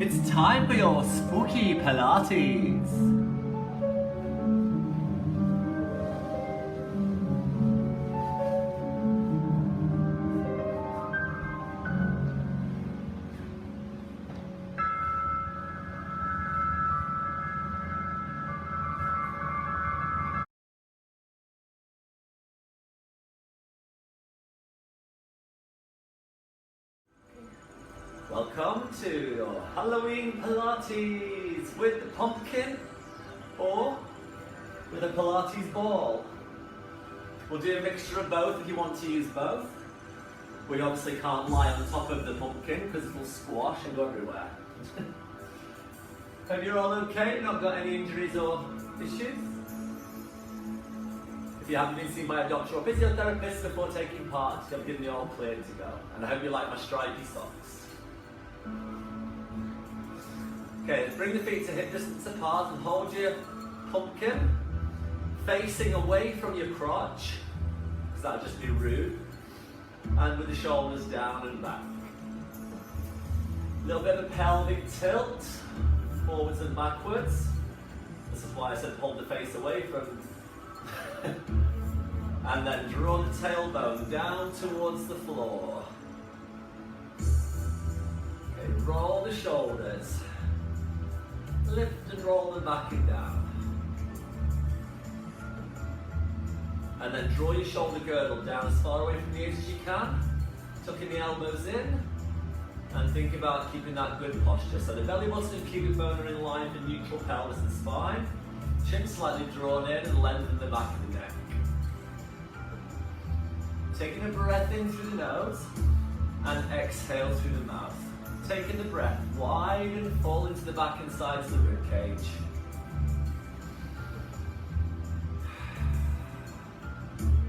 It's time for your spooky Pilates. Welcome to your Halloween Pilates with the pumpkin or with a Pilates ball. We'll do a mixture of both if you want to use both. We obviously can't lie on top of the pumpkin because it will squash and go everywhere. Hope you're all okay, not got any injuries or issues. If you haven't been seen by a doctor or physiotherapist before taking part, I'm giving you all clear to go. And I hope you like my stripy socks. Okay, bring the feet to hip distance apart and hold your pumpkin facing away from your crotch, because that would just be rude, and with the shoulders down and back. A little bit of a pelvic tilt, forwards and backwards. This is why I said hold the face away from. And then draw the tailbone down towards the floor. Okay, roll the shoulders. Lift and roll them back and down. And then draw your shoulder girdle down as far away from the edge as you can. Tucking the elbows in. And think about keeping that good posture. So the belly button and pubic bone are in line for neutral pelvis and spine. Chin slightly drawn in and lengthen the back of the neck. Taking a breath in through the nose and exhale through the mouth. Taking the breath wide and full into the back and sides of the rib cage.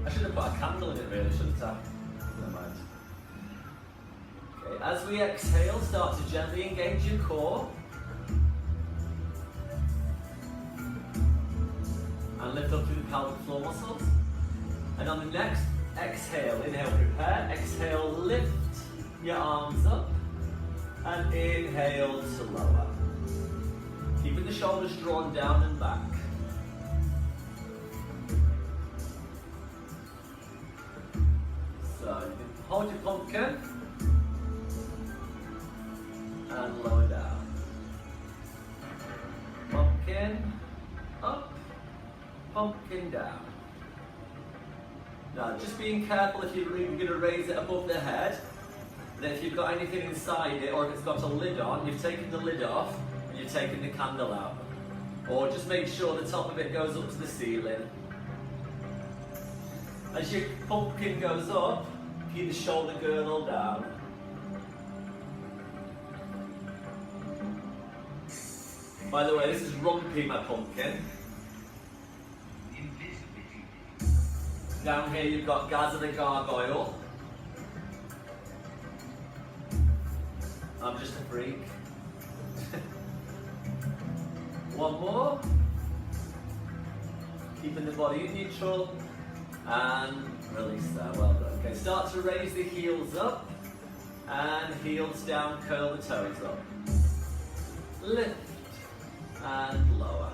I should have put a candle in it really, shouldn't I? Never mind. Okay, as we exhale, start to gently engage your core. And lift up through the pelvic floor muscles. And on the next exhale, inhale, prepare. Exhale, lift your arms up. And inhale to lower. Keeping the shoulders drawn down and back. So you can hold your pumpkin and lower down. Pumpkin up, pumpkin down. Now just being careful if you're going to raise it above the head. Then if you've got anything inside it, or if it's got a lid on, you've taken the lid off and you've taken the candle out. Or just make sure the top of it goes up to the ceiling. As your pumpkin goes up, keep the shoulder girdle down. By the way, this is Rumpy, my pumpkin. Down here you've got Gaza the gargoyle. I'm just a freak. One more. Keeping the body in neutral. And release there, well done. Okay, start to raise the heels up. And heels down, curl the toes up. Lift. And lower.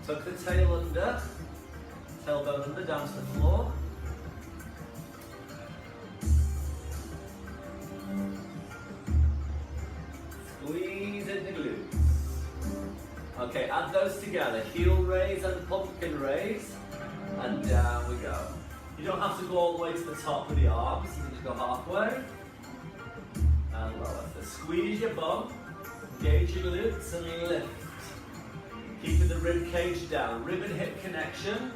Tuck the tail under. Tailbone under, down to the floor. Squeeze in the glutes. Okay, add those together. Heel raise and pumpkin raise. And down we go. You don't have to go all the way to the top with the arms. You can just go halfway. And lower. So squeeze your bum. Engage your glutes and lift. Keeping the rib cage down. Rib and hip connection.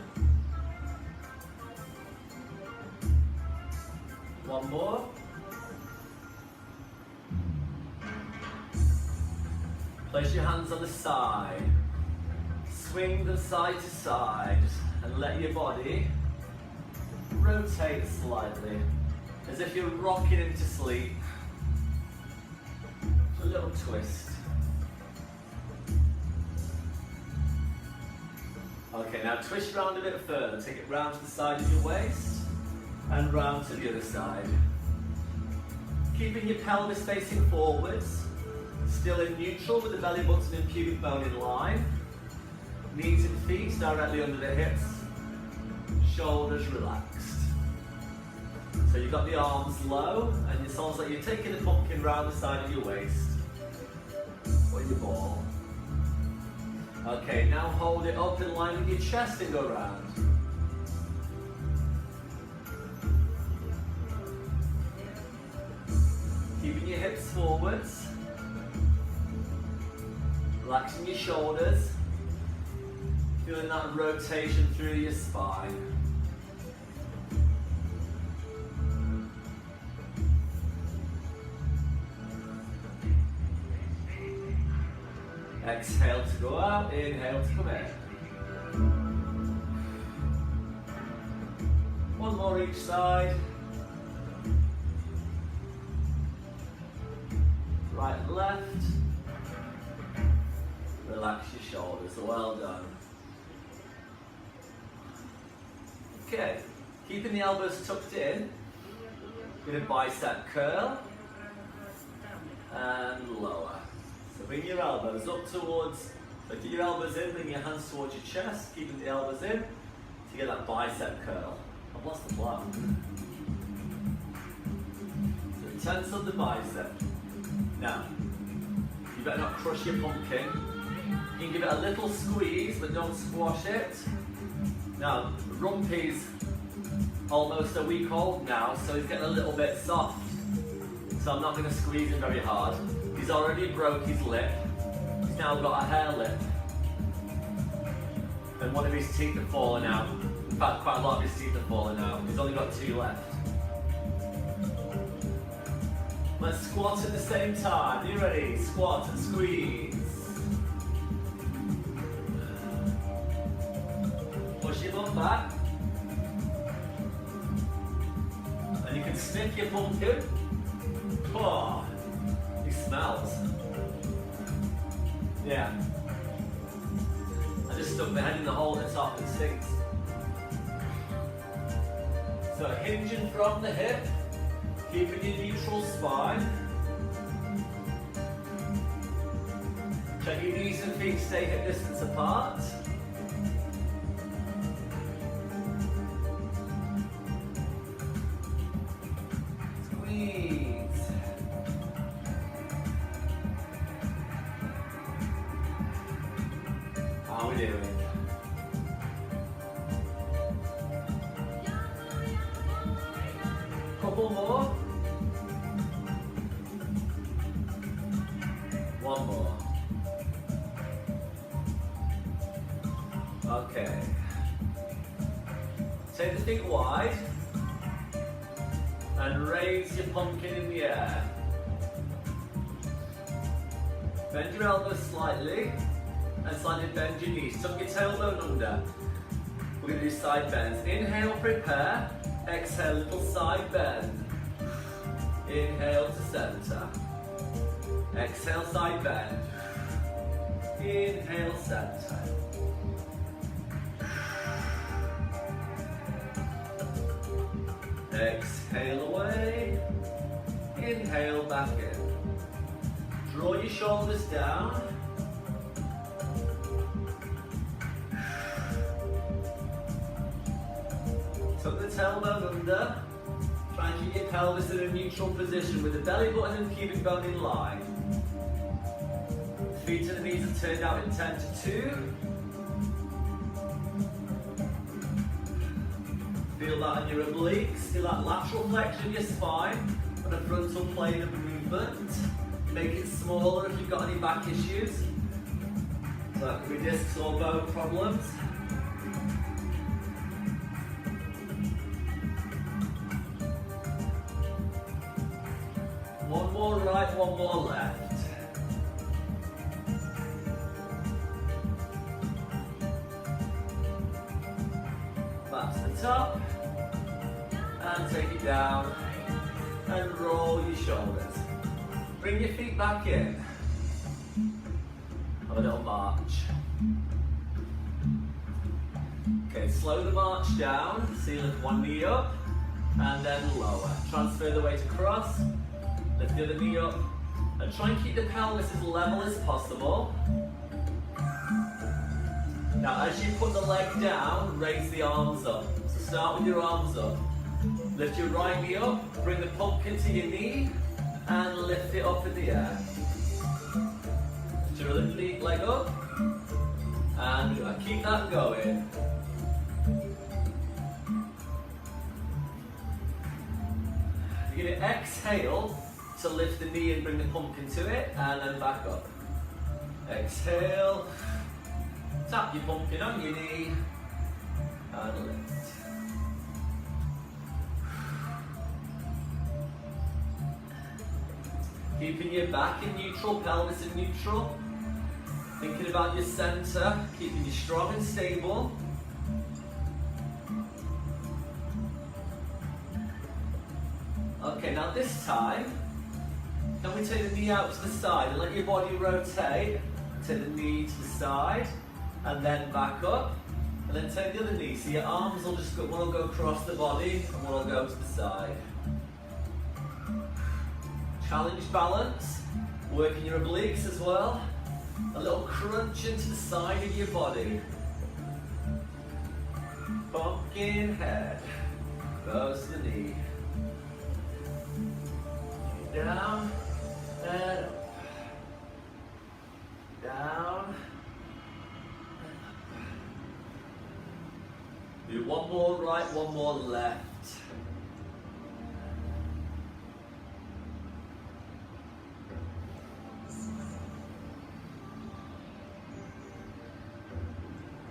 One more. Place your hands on the side. Swing them side to side and let your body rotate slightly as if you're rocking into sleep. A little twist. Okay, now twist round a bit further. Take it round to the side of your waist and round to the other side. Keeping your pelvis facing forwards. Still in neutral with the belly button and pubic bone in line. Knees and feet directly under the hips. Shoulders relaxed. So you've got the arms low, and it sounds like you're taking the pumpkin round the side of your waist. Or your ball. Okay, now hold it up in line with your chest and go round. Keeping your hips forwards. Relaxing your shoulders. Feeling that rotation through your spine. Exhale to go out, inhale to come in. One more each side. Right and left. Relax your shoulders, well done. Okay, keeping the elbows tucked in. With a bicep curl. And lower. So bring your elbows up towards, so get your elbows in, bring your hands towards your chest, keeping the elbows in to get that bicep curl. I've lost the block. So tense up the bicep. Now, you better not crush your pumpkin. You can give it a little squeeze, but don't squash it. Now, Rumpy's almost a week old now, so he's getting a little bit soft. So I'm not going to squeeze him very hard. He's already broke his lip. He's now got a hair lip. And one of his teeth are falling out. In fact, quite a lot of his teeth are falling out. He's only got 2 left. Let's squat at the same time. Are you ready? Squat and squeeze. Push your bum back. And you can sniff your pumpkin. Oh, he smells. Yeah. I just stuck my head in the hole at the top and it stinks. So hinging from the hip, keeping your neutral spine. Check your knees and feet stay hip distance apart. Squeeze. How are we doing? Couple more. One more. Okay. Take the feet wide and raise your pumpkin in the air. Bend your elbows slightly and slightly bend your knees. Tuck your tailbone under. We're going to do side bends. Inhale, prepare. Exhale, little side bend. Inhale to center. Exhale, side bend. Inhale, center. Exhale away. Inhale back in. Draw your shoulders down. Tuck the tailbone under. Try and keep your pelvis in a neutral position with the belly button and pubic bone in line. Feet and the knees are turned out in 10 to 2. Feel that in your obliques. Feel that lateral flexion of your spine and a frontal plane of movement. Make it smaller if you've got any back issues. So that could be discs or bone problems. One more right, one more left. Back to the top. And take it down. And roll your shoulders. Bring your feet back in. Have a little march. Okay, slow the march down. So you lift one knee up and then lower. Transfer the weight across. Lift the other knee up And try and keep the pelvis as level as possible. Now as you put the leg down, raise the arms up. So start with your arms up. Lift your right knee up, bring the pumpkin to your knee, and lift it up in the air. Lift your other leg up, and keep that going. You're going to exhale to lift the knee and bring the pumpkin to it, and then back up. Exhale, tap your pumpkin on your knee, and lift. Keeping your back in neutral, pelvis in neutral. Thinking about your center, keeping you strong and stable. Okay, now this time, can we take the knee out to the side and let your body rotate? Take the knee to the side, and then back up, and then take the other knee. So your arms will just go, one will go across the body, and one will go to the side. Challenge balance, working your obliques as well. A little crunch into the side of your body. Pumpkin head, goes to the knee. Down, and up. Down, and up. Do one more right, one more left.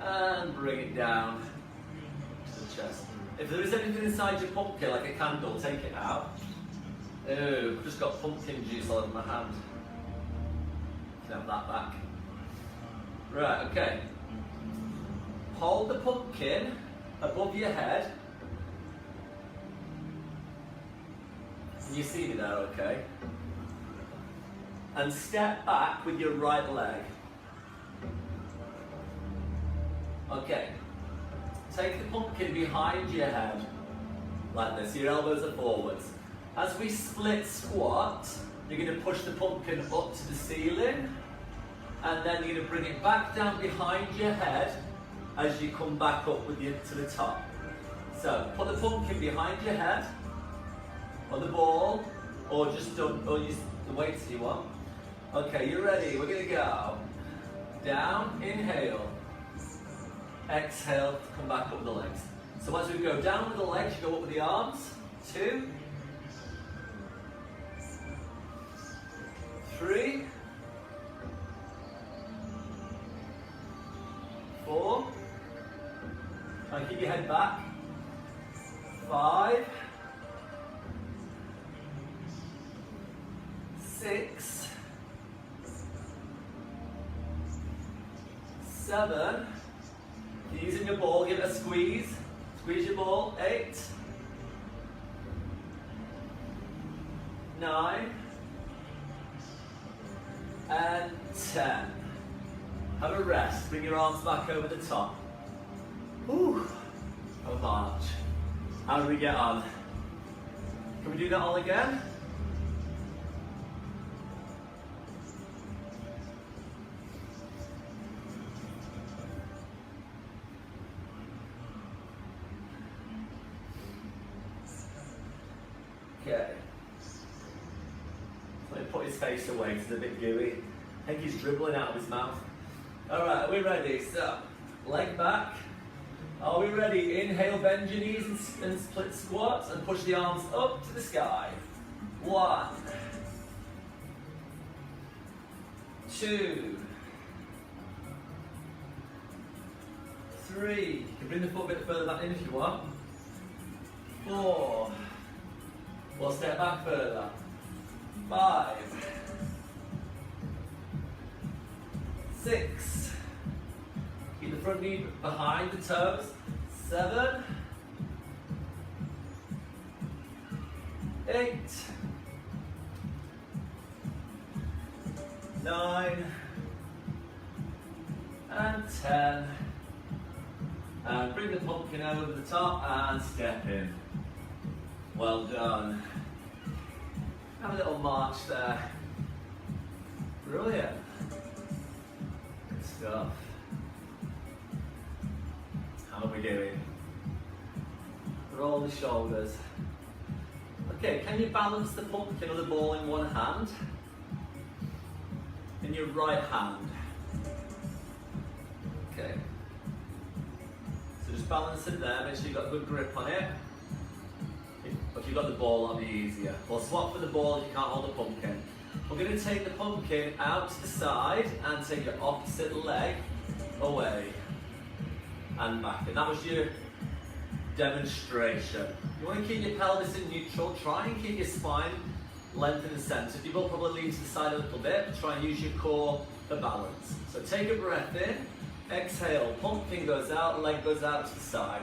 And bring it down to the chest. If there is anything inside your pumpkin, like a candle, take it out. Oh, I've just got pumpkin juice all over my hand. Can have that back. Right, okay. Hold the pumpkin above your head. Can you see me there, okay? And step back with your right leg. Okay, take the pumpkin behind your head, like this, your elbows are forwards. As we split squat, you're going to push the pumpkin up to the ceiling, and then you're going to bring it back down behind your head as you come back up with you to the top. So, put the pumpkin behind your head, or the ball, or just or use the weights you want. Okay, you ready? We're going to go down, inhale. Exhale, come back up with the legs. So as we go down with the legs, you go up with the arms. 2, 3, 4. Try and keep your head back. 5, 6, 7. Using your ball, give it a squeeze. Squeeze your ball. 8, 9, and 10. Have a rest. Bring your arms back over the top. Whew. A march. How do we get on? Can we do that all again? Okay. Let me put his face away, it's a bit gooey. I think he's dribbling out of his mouth. Alright, are we ready? So, leg back. Are we ready? Inhale, bend your knees and split squats and push the arms up to the sky. 1, 2, 3. You can bring the foot a bit further back in if you want. 4. We'll step back further. 5, 6. Keep the front knee behind the toes. 7, 8, 9, and 10. And bring the pumpkin over the top and step in. Well done. Have a little march there. Brilliant. Good stuff. How are we doing? Roll the shoulders. Okay, can you balance the pumpkin or the ball in one hand? In your right hand. Okay. So just balance it there, make sure you've got a good grip on it. If you've got the ball, that'll be easier. Or swap for the ball if you can't hold the pumpkin. We're going to take the pumpkin out to the side and take your opposite leg away and back. And that was your demonstration. You want to keep your pelvis in neutral. Try and keep your spine length in the center. You will probably lean to the side a little bit, but try and use your core for balance. So take a breath in, exhale, pumpkin goes out, leg goes out to the side.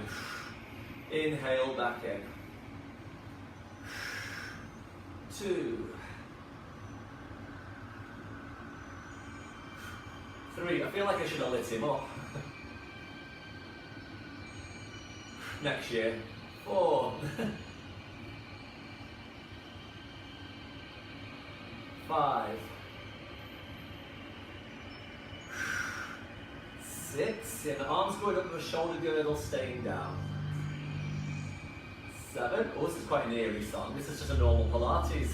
Inhale, back in. 2, 3. I feel like I should have lit him up. Next year. 4. 5. 6. And the arms going up the shoulder girdle, staying down. 7. Oh, this is quite an eerie song. This is just a normal Pilates.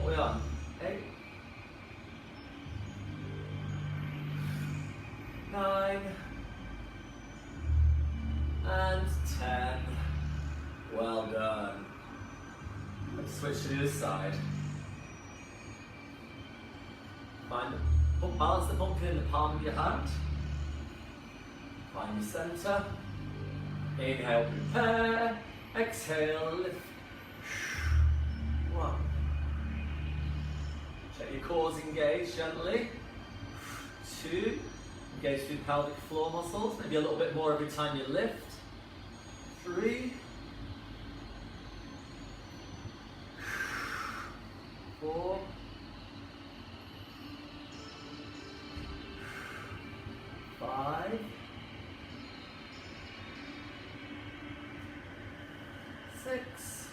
What are we on? 8. 9. And 10. Well done. Let's switch to the other side. Balance the pumpkin in the palm of your hand. Find your center. Inhale, prepare. Exhale, lift. 1. Check your cores engaged gently. 2. Engage through pelvic floor muscles. Maybe a little bit more every time you lift. 3. 4. 5. 6.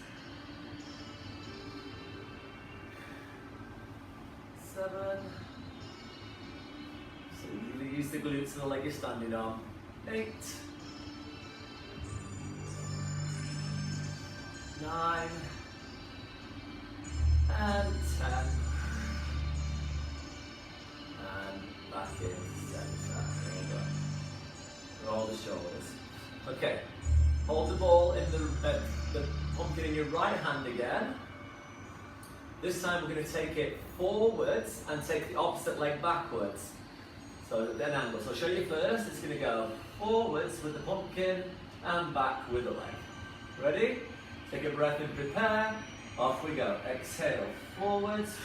7. So you use the glutes and the leg you're standing on. 8. 9. And 10. And back in center. Roll the shoulders. Okay. Hold the ball in the pumpkin in your right hand again. This time we're going to take it forwards and take the opposite leg backwards. So at an angle. So I'll show you first. It's going to go forwards with the pumpkin and back with the leg. Ready? Take a breath and prepare. Off we go. Exhale. Forwards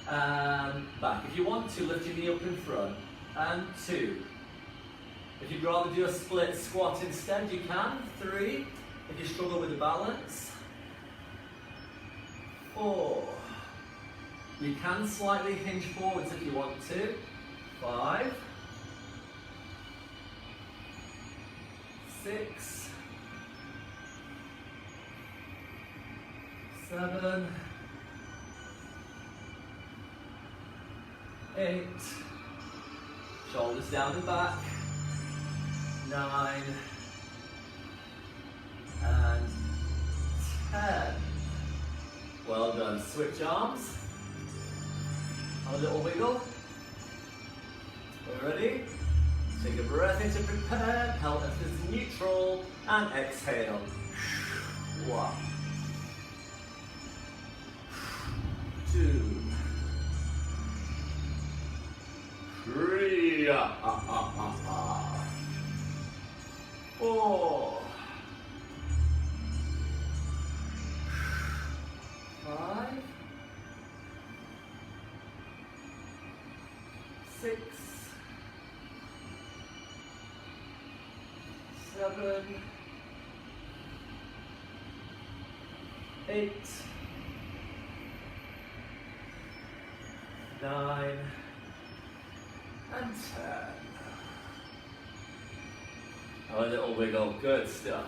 and back. If you want to, lift your knee up in front. And 2. If you'd rather do a split squat instead, you can. 3. If you struggle with the balance. 4. You can slightly hinge forwards if you want to. 5. 6. 7. 8. Shoulders down and back. 9. And 10. Well done. Switch arms. Have a little wiggle. Are we ready? Take a breath in to prepare. Pelvis is neutral. And exhale. 1. 2. 3. 4. 5. 6. 7. 8. 9. And 10. A little wiggle, good stuff.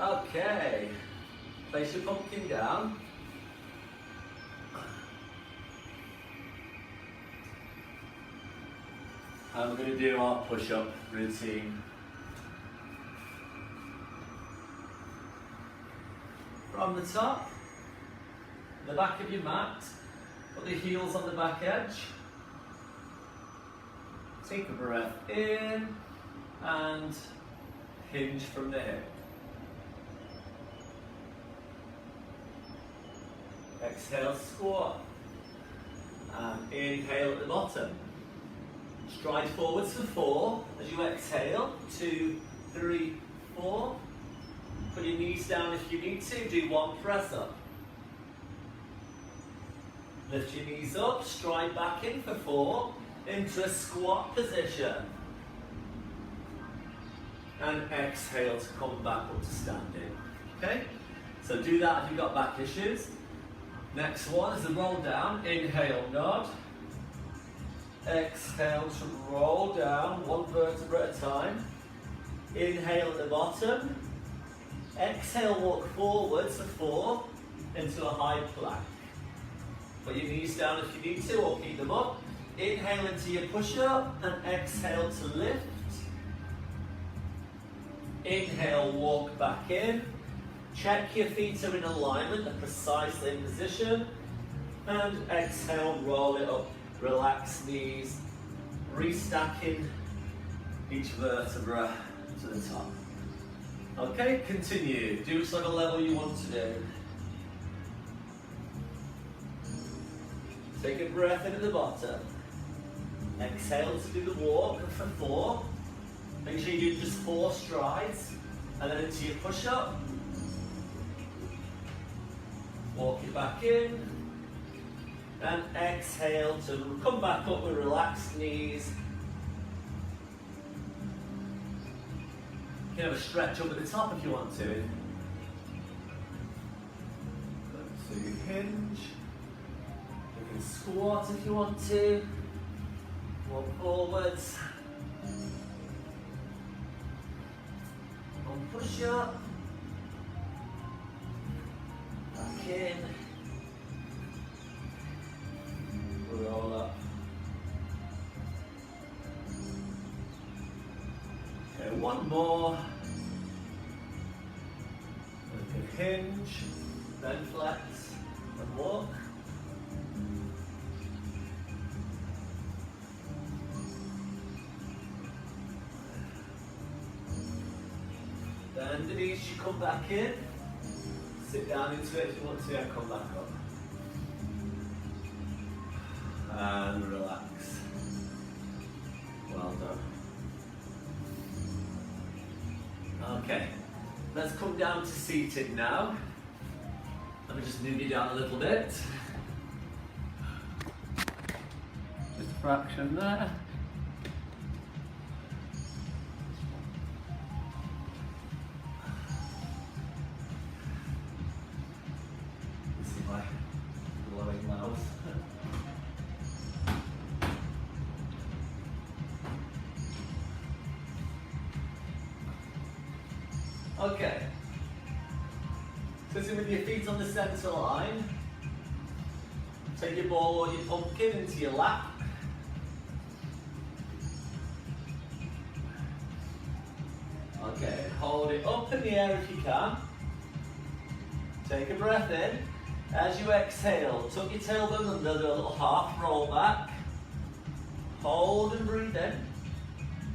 Okay, place your pumpkin down. And we're going to do our push-up routine. From the top, the back of your mat, put the heels on the back edge. Take a breath in and hinge from the hip. Exhale, squat. And inhale at the bottom. Stride forwards for 4 as you exhale. 2, 3, 4. Put your knees down if you need to. Do 1 press up. Lift your knees up. Stride back in for 4. Into a squat position. And exhale to come back up to standing. Okay? So do that if you've got back issues. Next one is the roll down. Inhale, nod. Exhale to roll down, 1 vertebra at a time. Inhale at the bottom. Exhale, walk forwards for 4 into a high plank. Put your knees down if you need to, or keep them up. Inhale into your push-up and exhale to lift. Inhale, walk back in. Check your feet are in alignment, they're precisely in position. And exhale, roll it up. Relax knees, restacking each vertebra to the top. Okay, continue. Do whatever level you want to do. Take a breath in at the bottom. Exhale to do the walk for 4. Make sure you do just 4 strides. And then into your push-up. Walk it back in. And exhale to come back up with relaxed knees. You can have a stretch up at the top if you want to. So you hinge. You can squat if you want to. Walk forwards. And push up. Back in. Roll up. Okay, 1 more. We can hinge, then flex, and walk. Then the knees, you come back in. Sit down into it if you want to, and come back up. And relax. Well done. Okay, let's come down to seated now. Let me just move you down a little bit. Just a fraction there. Let's see my glowing mouth. Okay, so sit with your feet on the centre line. Take your ball or your pumpkin into your lap. Okay, hold it up in the air if you can. Take a breath in. As you exhale, tuck your tailbone under, do a little half roll back. Hold and breathe in.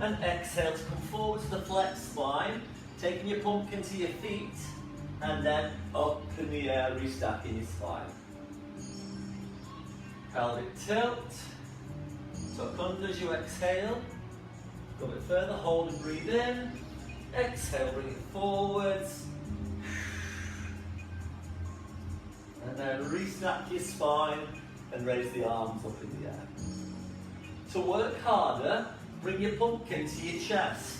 And exhale to come forward to the flexed spine. Taking your pumpkin to your feet, and then up in the air, restacking your spine. Pelvic tilt, tuck under as you exhale. Go a bit further, hold and breathe in. Exhale, bring it forwards. And then restack your spine and raise the arms up in the air. To work harder, bring your pumpkin to your chest.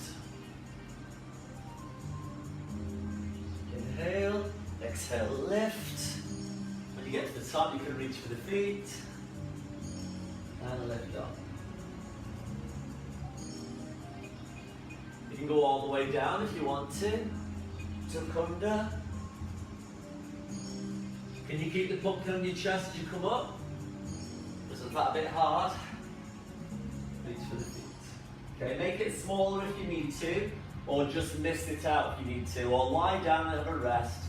Inhale, exhale, lift. When you get to the top, you can reach for the feet. And lift up. You can go all the way down if you want to. Tuck under. Can you keep the pumpkin on your chest as you come up? Isn't that a bit hard? Reach for the feet. Okay, make it smaller if you need to, or just miss it out if you need to, or lie down and have a rest.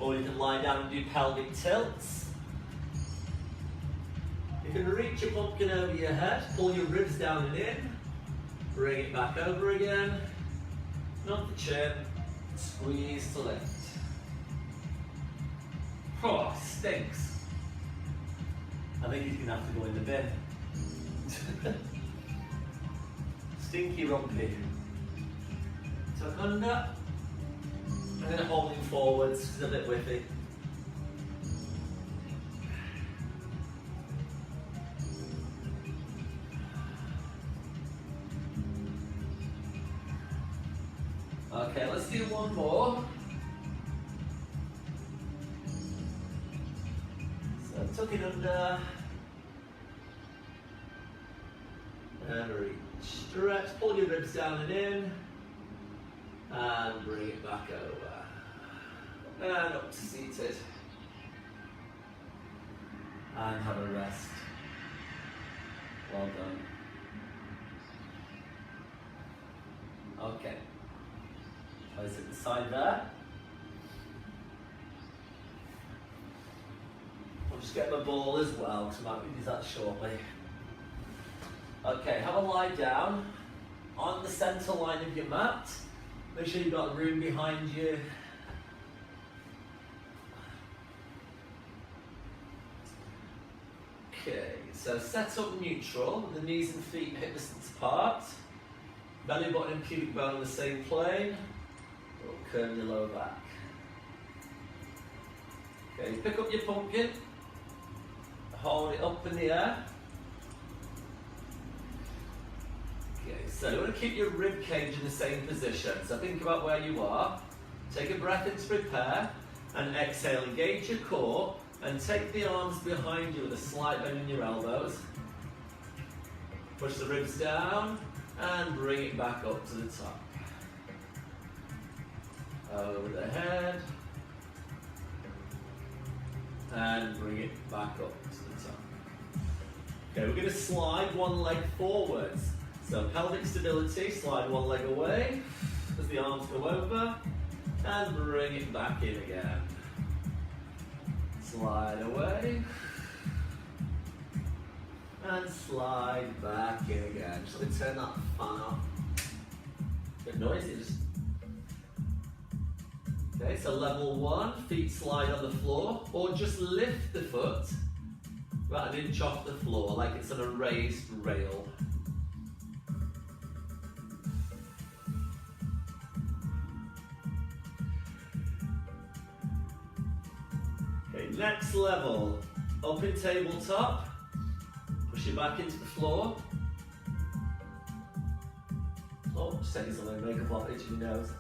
Or you can lie down and do pelvic tilts. You can reach your pumpkin over your head, pull your ribs down and in, bring it back over again, not the chin, squeeze to lift. Oh, stinks. I think he's gonna have to go in the bin. Stinky rumpy. Tuck under. I'm gonna hold him forwards, it's a bit whiffy. Okay, let's do one more. So tuck it under. And reach. Stretch, pull your ribs down and in. And bring it back over. And up to seated. And have a rest. Well done. Okay. Place it beside there. I'll just get my ball as well, because I might use that shortly. Okay, have a lie down on the centre line of your mat. Make sure you've got room behind you. Okay, so set up neutral, with the knees and feet hip distance apart. Belly button and pubic bone on the same plane. Or curve your lower back. Okay, pick up your pumpkin. Hold it up in the air. Okay, so you want to keep your rib cage in the same position. So think about where you are. Take a breath in to prepare. And exhale, engage your core. And take the arms behind you with a slight bend in your elbows. Push the ribs down. And bring it back up to the top. Over the head. And bring it back up to the top. Okay, we're going to slide one leg forwards. So pelvic stability, slide one leg away as the arms go over. And bring it back in again. Slide away. And slide back in again. Just let me turn that fan off. Bit noisy, just. Okay, so level one, feet slide on the floor, or just lift the foot about an inch off the floor, like it's on a raised rail. Okay, next level, up in tabletop, push it back into the floor. Oh, just taking some of the makeup off itching your nose.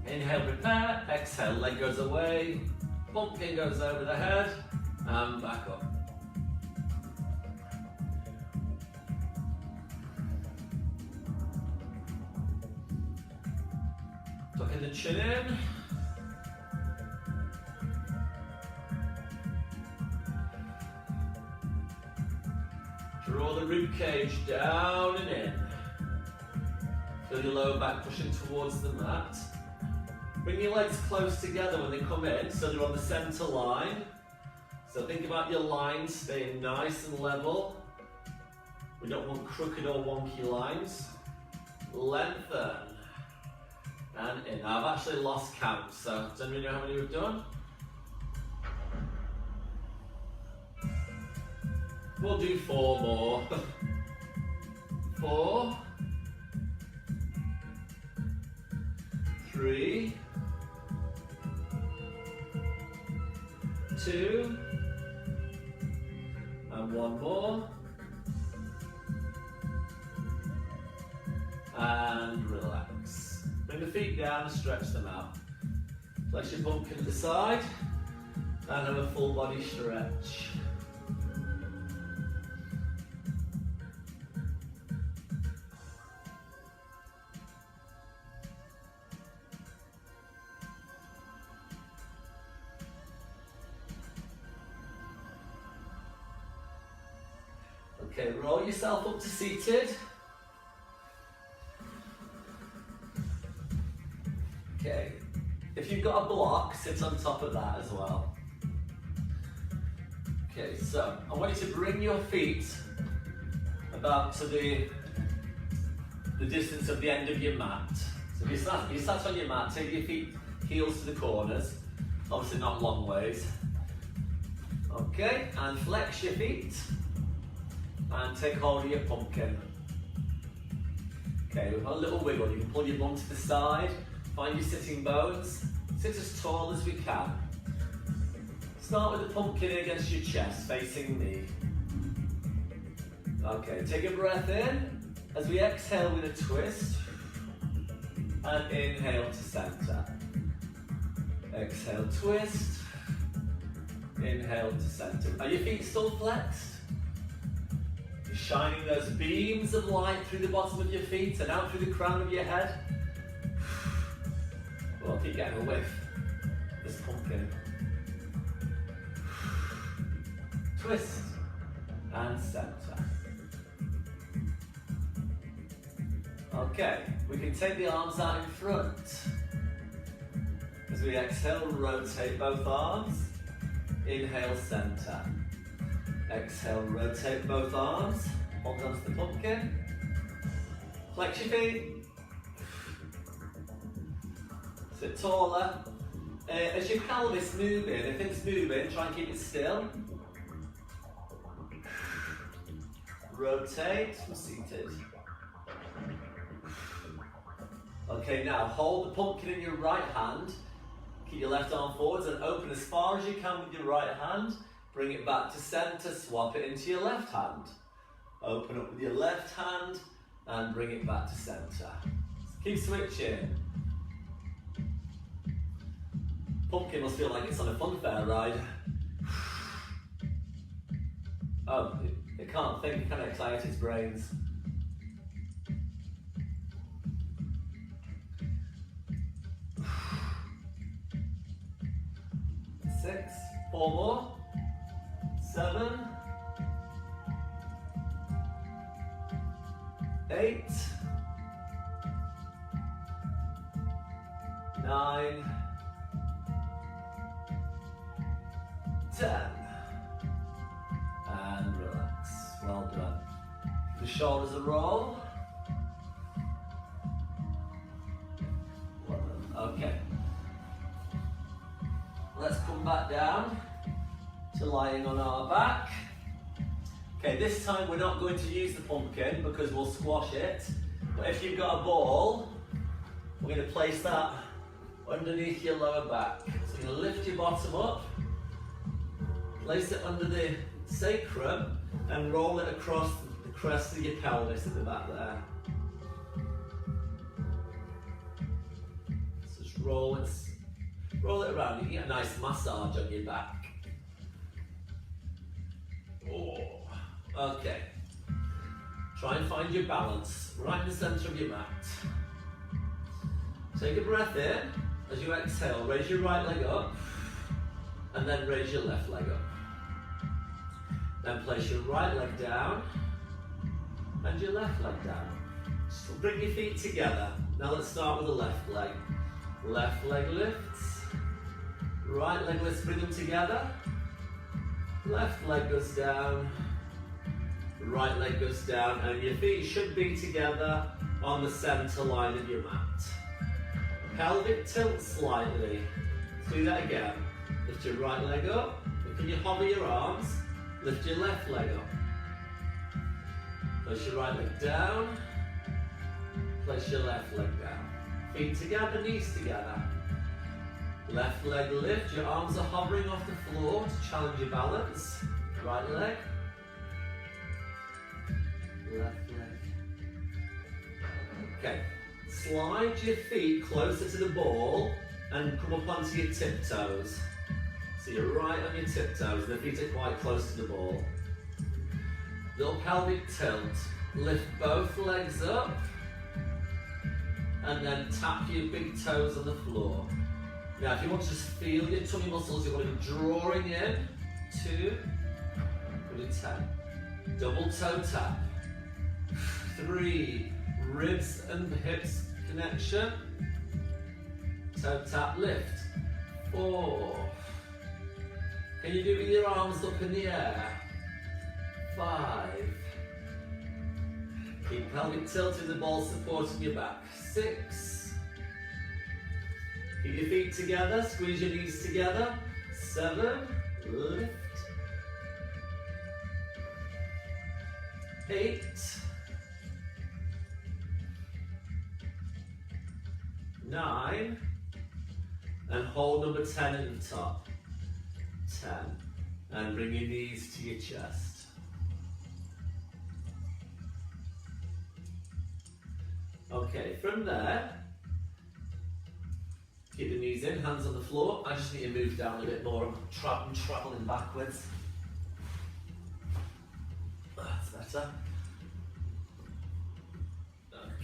Inhale, prepare, exhale, leg goes away, pumpkin goes over the head, and back up. Tucking the chin in. Draw the rib cage down and in. Feel your lower back pushing towards the mat. Bring your legs close together when they come in, so they're on the centre line. So think about your lines staying nice and level. We don't want crooked or wonky lines. Lengthen. And in. Now, I've actually lost count, so does anyone know how many we've done? We'll do 4 more. 4. 3. 2, and 1 more, and relax. Bring the feet down and stretch them out. Flex your pumpkin to the side, and have a full body stretch. Okay, roll yourself up to seated. Okay, if you've got a block, sit on top of that as well. Okay, so I want you to bring your feet about to the distance of the end of your mat. So if you sat on your mat, take your feet heels to the corners, obviously not long ways. Okay, and flex your feet and take hold of your pumpkin. Okay, we've got a little wiggle. You can pull your bum to the side, find your sitting bones, sit as tall as we can. Start with the pumpkin against your chest, facing me. Okay, take a breath in as we exhale with a twist and inhale to center. Exhale, twist, inhale to center. Are your feet still flexed? You're shining those beams of light through the bottom of your feet and out through the crown of your head. Well, keep getting a whiff. This pumpkin. Twist and center. Okay, we can take the arms out in front. As we exhale, rotate both arms. Inhale, center. Exhale, rotate both arms. Hold on to the pumpkin. Flex your feet. Sit taller. As your pelvis moving, if it's moving, try and keep it still. Rotate from seated. Okay, now hold the pumpkin in your right hand. Keep your left arm forwards and open as far as you can with your right hand. Bring it back to center, swap it into your left hand. Open up with your left hand and bring it back to center. Keep switching. Pumpkin must feel like it's on a fun fair ride. Oh, it can't think, it can't excite its brains. Six, 4 more, 7, 8, 9, 10, and relax. Well done. The shoulders a roll. Well done. Okay. Let's come back down to lying on our back. Okay, this time we're not going to use the pumpkin because we'll squash it. But if you've got a ball, we're going to place that underneath your lower back. So you're going to lift your bottom up, place it under the sacrum and roll it across the crest of your pelvis at the back there. So just roll it around. You get a nice massage on your back. Oh. Okay. Try and find your balance right in the center of your mat. Take a breath in. As you exhale, raise your right leg up and then raise your left leg up. Then place your right leg down and your left leg down. So bring your feet together. Now let's start with the left leg. Left leg lifts. Right leg lifts, bring them together. Left leg goes down. Right leg goes down. And your feet should be together on the center line of your mat. Pelvic tilt slightly. Let's do that again. Lift your right leg up. Can you hover your arms? Lift your left leg up. Place your right leg down. Place your left leg down. Feet together, knees together. Left leg lift, your arms are hovering off the floor to challenge your balance. Right leg. Left leg. Okay. Slide your feet closer to the ball and come up onto your tiptoes. So you're right on your tiptoes, the feet are quite close to the ball. Little pelvic tilt. Lift both legs up and then tap your big toes on the floor. Now if you want to just feel your tummy muscles, you're going to be drawing in 2, 10, Double toe tap. 3, ribs and hips connection. Toe tap lift. 4. Can you do it with your arms up in the air? 5. Keep pelvic tilt with the ball supporting your back. 6. Keep your feet together, squeeze your knees together. 7. Lift. 8. 9. And hold number 10 at the top. 10. And bring your knees to your chest. Okay, from there, keep the knees in, hands on the floor. I just need to move down a bit more. I'm traveling backwards. That's better.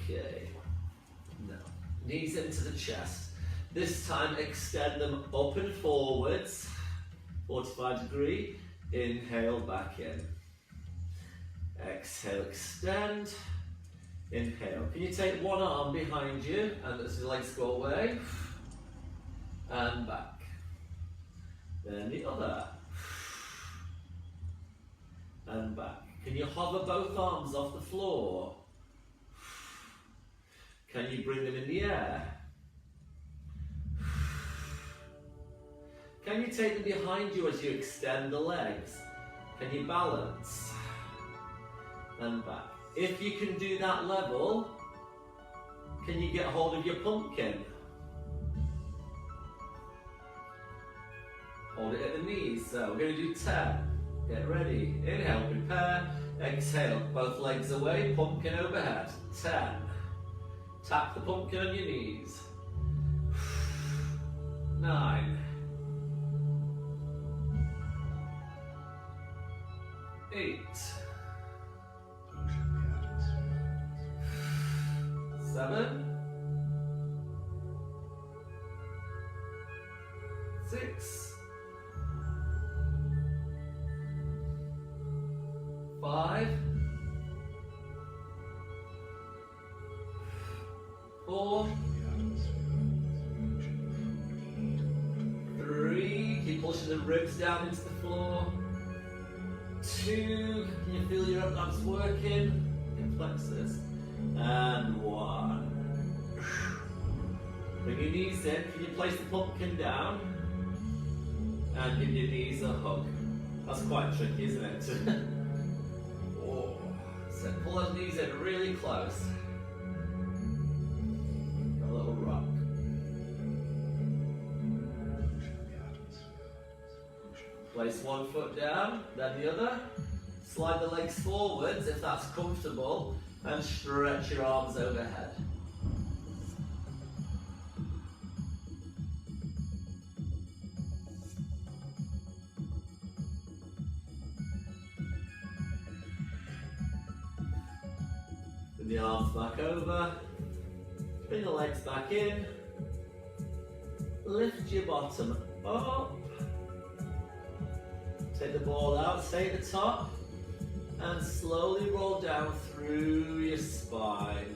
Okay. Now, knees into the chest. This time, extend them up and forwards. 45 degree. Inhale, back in. Exhale, extend. Inhale. Can you take one arm behind you and as your legs go away? And back. Then the other. And back. Can you hover both arms off the floor? Can you bring them in the air? Can you take them behind you as you extend the legs? Can you balance? And back. If you can do that level, can you get hold of your pumpkin? Hold it at the knees. So we're going to do 10. Get ready. Inhale, prepare. Exhale, both legs away, pumpkin overhead. 10. Tap the pumpkin on your knees. 9. 8. 7. 6. 5. 4. 3. Keep pushing the ribs down into the floor. 2. Can you feel your abs working? Hip flexors. And 1. Bring your knees in. Can you place the pumpkin down? And give your knees a hug. That's quite tricky, isn't it? Oh. So pull those knees in really close. A little rock. Place one foot down, then the other. Slide the legs forwards if that's comfortable, and stretch your arms overhead. Bring the arms back over. Bring the legs back in. Lift your bottom up. Take the ball out, stay at the top, and slowly roll down through your spine.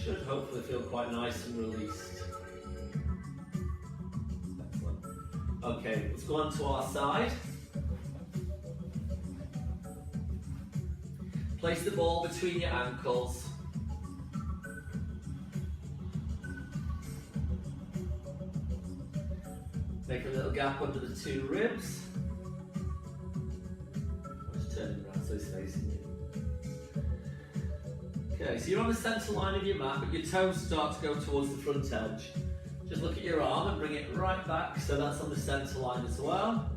Should hopefully feel quite nice and released. Excellent. Okay, let's go on to our side. Place the ball between your ankles. Make a little gap under the 2 ribs. Turning around so it's facing you. Okay, so you're on the centre line of your mat, but your toes start to go towards the front edge. Just look at your arm and bring it right back, so that's on the centre line as well.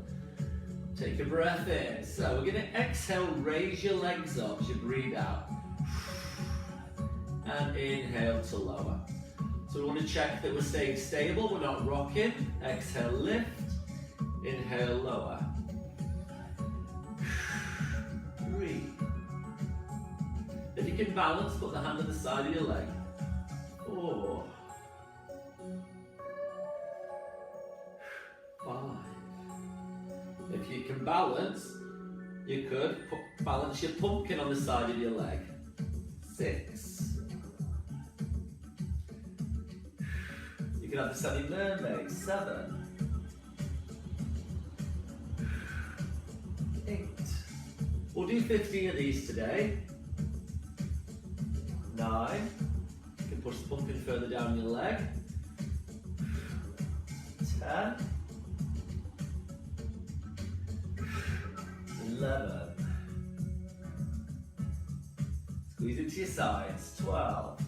Take a breath in. So we're going to exhale, raise your legs up as you breathe out. And inhale to lower. So we want to check that we're staying stable, we're not rocking. Exhale, lift. Inhale, lower. 3. If you can balance, put the hand on the side of your leg. 4. 5. If you can balance, You could balance your pumpkin on the side of your leg. 6. You can have the semi-mermaid. 7. 8. We'll do 15 of these today. 9. You can push the pumpkin further down your leg. 10. 11. Squeeze into your sides. 12.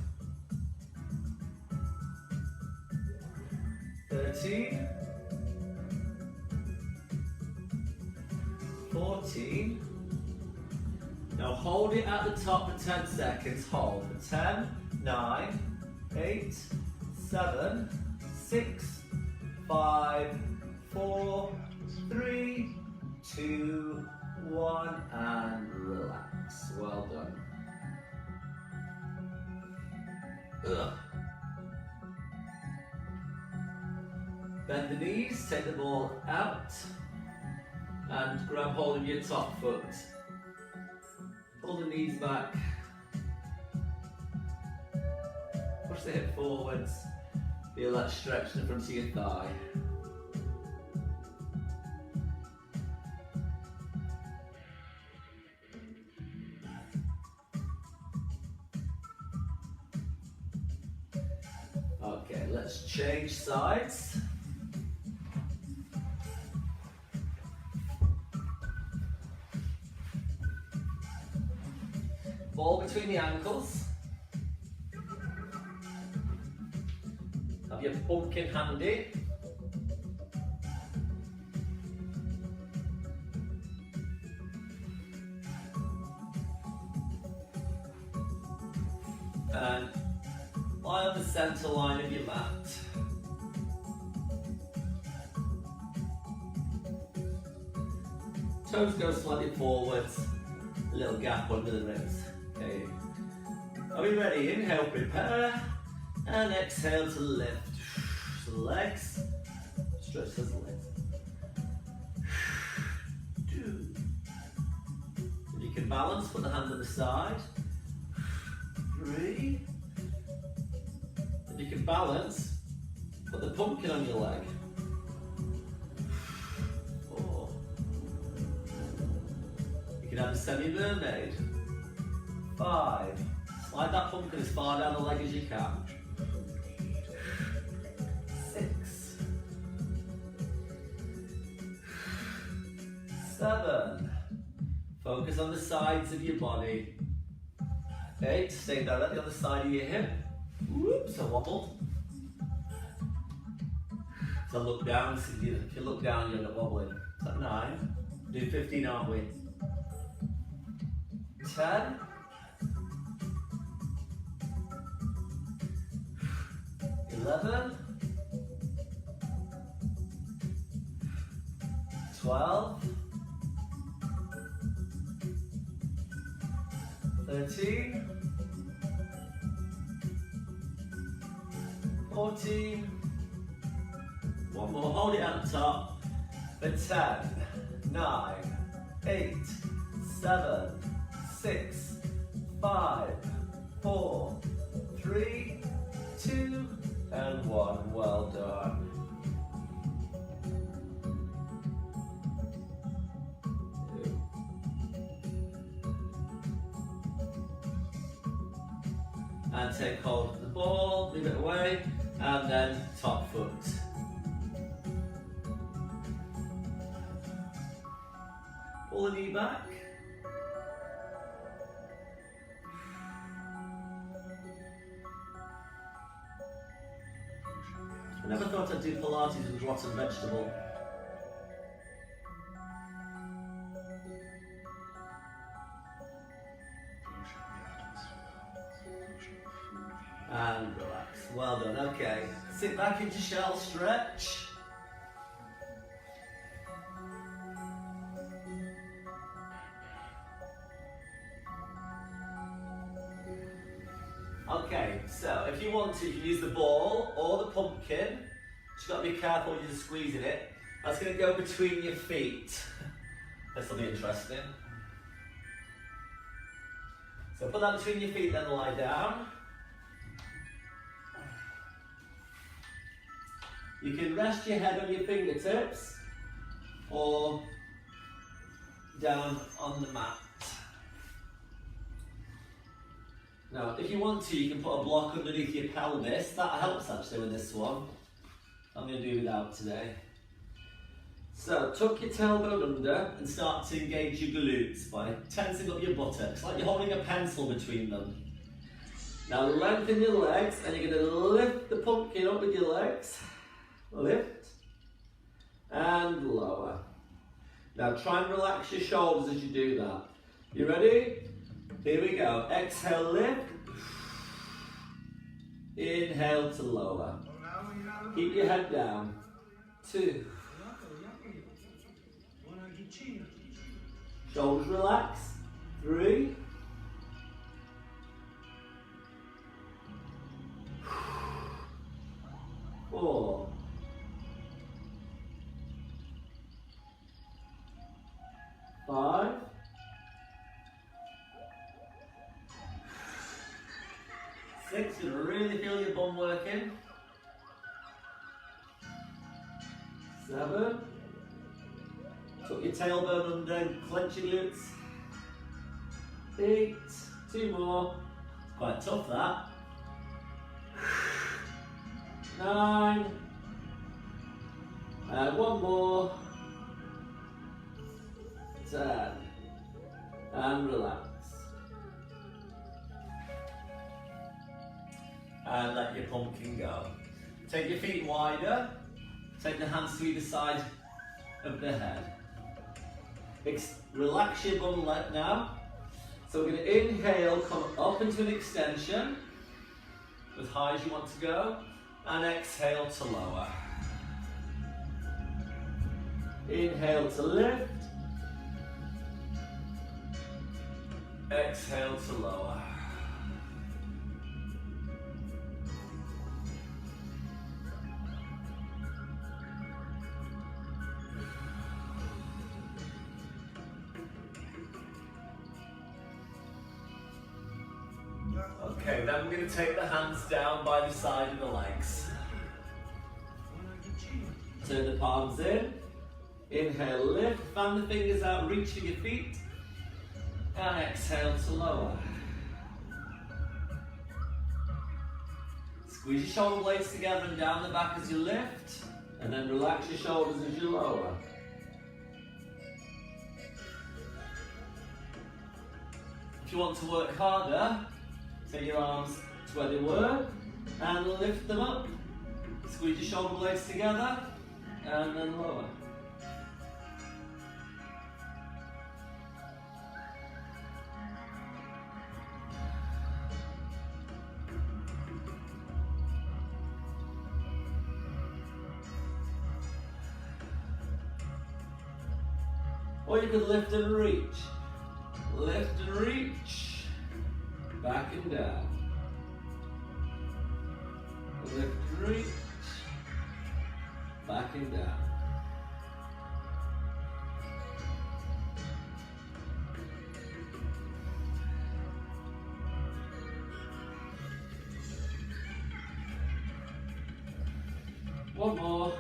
13. 14. Now hold it at the top for 10 seconds. Hold for 10, 9, 8, 7, 6, 5, 4, 3, 2, 1, and relax. Well done. Ugh. Bend the knees, take the ball out, and grab hold of your top foot. Pull the knees back. Push the hip forwards. Feel that stretch in the front of your thigh. Okay, let's change sides. Ball between the ankles. Have your pumpkin handy. And lie on the centre line of your mat. Toes go slightly forwards, a little gap under the ribs. Okay. Are we ready? Inhale, prepare, and exhale to lift. So legs, stretch those legs. 2. If you can balance, put the hand on the side. 3. If you can balance, put the pumpkin on your leg. 4. You can have a semi-mermaid. 5. Slide that pumpkin as far down the leg as you can. 6. 7. Focus on the sides of your body. 8. Stay directly on the side of your hip. Whoops, a wobble. So look down. So if you look down, you're not wobbling. Is that 9? Do 15, aren't we? 10. 11. 12. 13. 14. One more, hold it at the top. For 10, 9, 8, 7, 6, 5, 4, 3, 2, and 1. Well done. And take hold of the ball, move it away, and then top foot. Pull the knee back. I never thought I'd do Pilates with rotten vegetable. And relax. Well done. Okay. Sit back into shell stretch. Okay, so if you want to, you can use the ball or the pumpkin. Just got to be careful when you're squeezing it. That's going to go between your feet. This will be interesting. So put that between your feet, then lie down. You can rest your head on your fingertips or down on the mat. Now, if you want to, you can put a block underneath your pelvis. That helps actually with this one. I'm going to do without today. So, tuck your tailbone under and start to engage your glutes by tensing up your buttocks, like you're holding a pencil between them. Now, lengthen your legs and you're going to lift the pumpkin up with your legs. Lift and lower. Now, try and relax your shoulders as you do that. You ready? Here we go. Exhale, lift. Inhale to lower. Keep your head down. 2. Shoulders relax. 3. 4. 5. 6. You really feel your bum working. 7. Tuck your tailbone under and clench your glutes. 8. 2 more. It's quite tough that. 9. And 1 more. 10. And relax. And let your pumpkin go. Take your feet wider. Take the hands to either side of the head. Relax your bum now. So we're going to inhale, come up into an extension, as high as you want to go, and exhale to lower. Inhale to lift. Exhale to lower. Okay, then we're going to take the hands down by the side of the legs. Turn the palms in. Inhale, lift. Fan the fingers out, reach for your feet. And exhale to lower. Squeeze your shoulder blades together and down the back as you lift. And then relax your shoulders as you lower. If you want to work harder, take your arms to where they were and lift them up. Squeeze your shoulder blades together and then lower. Or you could lift and reach. Lift and reach. Back and down. Lift and reach. Back and down. One more.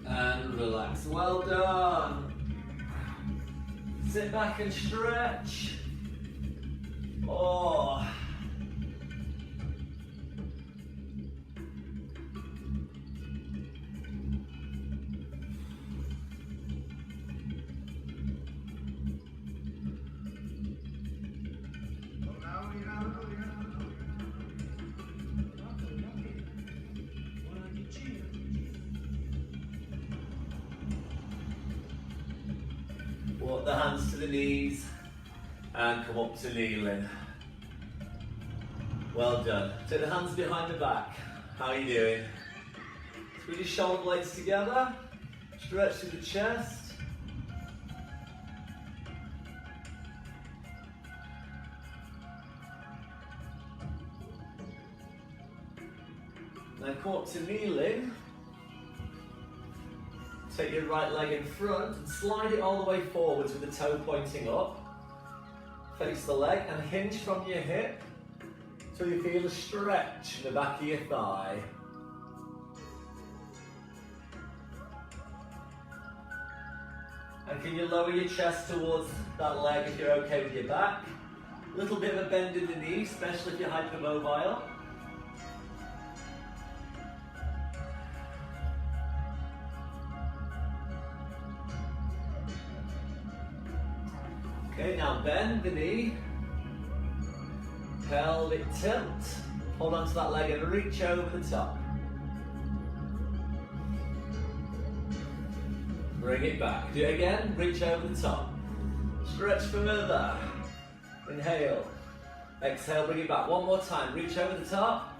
And relax. Well done. Sit back and stretch. Oh. Walk the hands to the knees and come up to kneeling. Well done. Take the hands behind the back. How are you doing? Squeeze your shoulder blades together. Stretch to the chest. Then come up to kneeling. Take your right leg in front and slide it all the way forwards with the toe pointing up. Face the leg and hinge from your hip till you feel a stretch in the back of your thigh. And can you lower your chest towards that leg if you're okay with your back? A little bit of a bend in the knee, especially if you're hypermobile. Okay, now bend the knee, pelvic tilt, hold on to that leg and reach over the top. Bring it back, do it again, reach over the top. Stretch further, inhale, exhale, bring it back. One more time, reach over the top,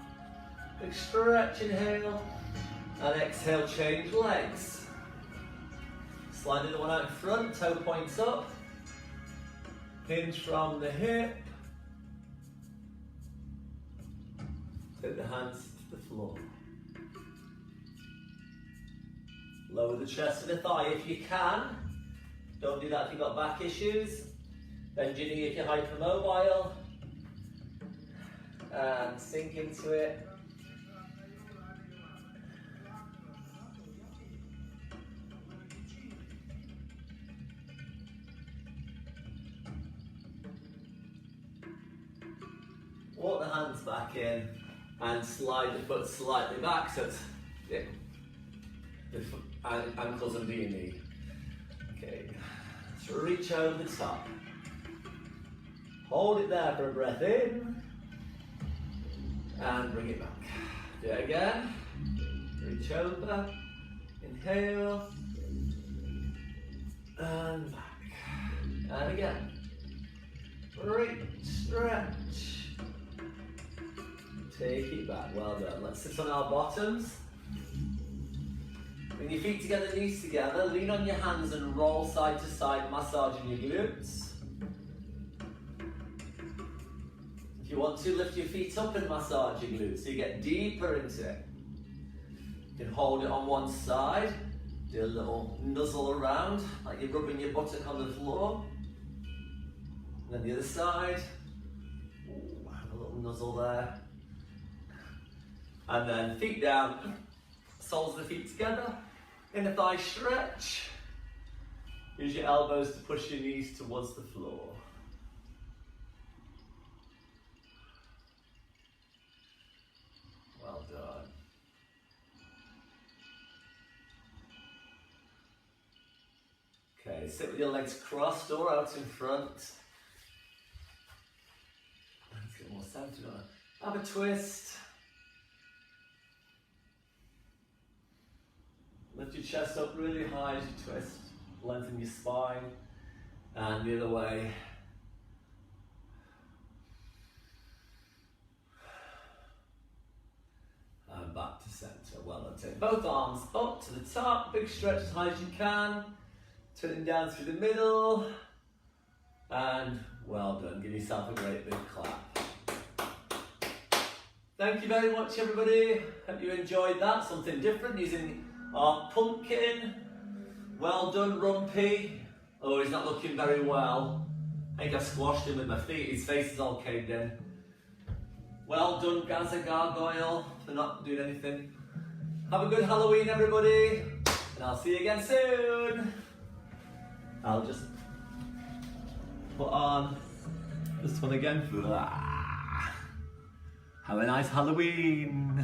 big stretch, inhale, and exhale, change legs. Slide the one out in front, toe points up. Hinge from the hip. Take the hands to the floor. Lower the chest to the thigh if you can. Don't do that if you've got back issues. Bend your knee if you're hypermobile. And sink into it. Walk the hands back in and slide the foot slightly back so it's the ankles under your knee. Okay, so reach over the top. Hold it there for a breath in and bring it back. Do it again. Reach over, inhale and back. And again. Reach, stretch. Take it back, well done. Let's sit on our bottoms. Bring your feet together, knees together. Lean on your hands and roll side to side, massaging your glutes. If you want to, lift your feet up and massage your glutes so you get deeper into it. You can hold it on one side, do a little nuzzle around, like you're rubbing your buttock on the floor. And then the other side, ooh, a little nuzzle there. And then feet down, soles of the feet together, inner thigh stretch. Use your elbows to push your knees towards the floor. Well done. Okay, sit with your legs crossed or out in front. Let's get more center. Have a twist. Lift your chest up really high as you twist. Lengthen your spine. And the other way. And back to center. Well done. Take both arms up to the top. Big stretch as high as you can. Turning down through the middle. And well done. Give yourself a great big clap. Thank you very much, everybody. Hope you enjoyed that. Something different using our pumpkin. Well done, Rumpy. Oh, he's not looking very well. I think I squashed him with my feet. His face is all caved in. Well done, Gaza Gargoyle, for not doing anything. Have a good Halloween, everybody. And I'll see you again soon. I'll just put on this one again. Have a nice Halloween.